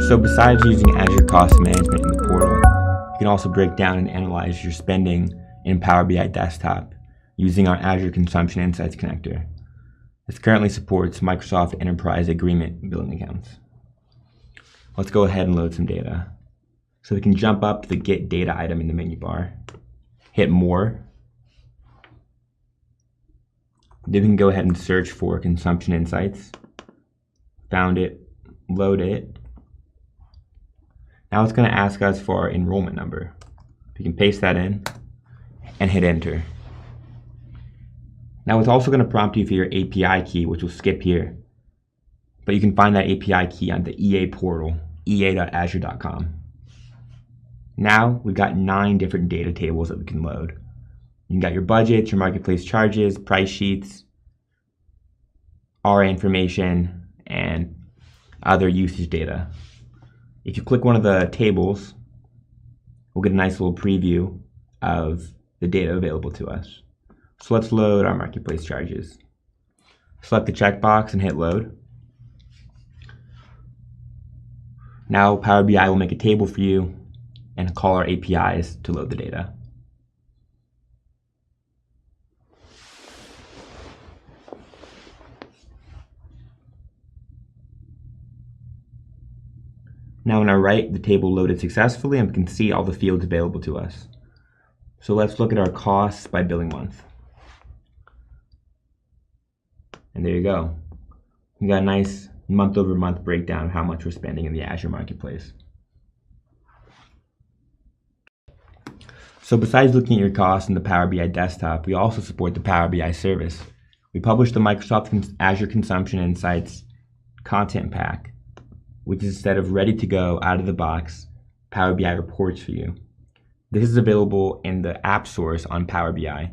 So besides using Azure Cost Management in the portal, you can also break down and analyze your spending in Power BI Desktop using our Azure Consumption Insights connector. This currently supports Microsoft Enterprise Agreement billing accounts. Let's go ahead and load some data. So we can jump up to the Get Data item in the menu bar, hit More. Then we can go ahead and search for Consumption Insights. Found it, load it. Now it's going to ask us for our enrollment number. We can paste that in and hit enter. Now it's also going to prompt you for your API key, which will skip here. But you can find that API key on the EA portal, ea.azure.com. Now we've got 9 different data tables that we can load. You got your budgets, your marketplace charges, price sheets, RA information, and other usage data. If you click one of the tables, we'll get a nice little preview of the data available to us. So let's load our marketplace charges. Select the checkbox and hit load. Now Power BI will make a table for you and call our APIs to load the data. Now on our right, the table loaded successfully and we can see all the fields available to us. So let's look at our costs by billing month. And there you go. We got a nice month-over-month breakdown of how much we're spending in the Azure Marketplace. So besides looking at your costs in the Power BI Desktop, we also support the Power BI service. We publish the Microsoft Azure Consumption Insights content pack, which is a set of ready-to-go, out-of-the-box Power BI reports for you. This is available in the app source on Power BI.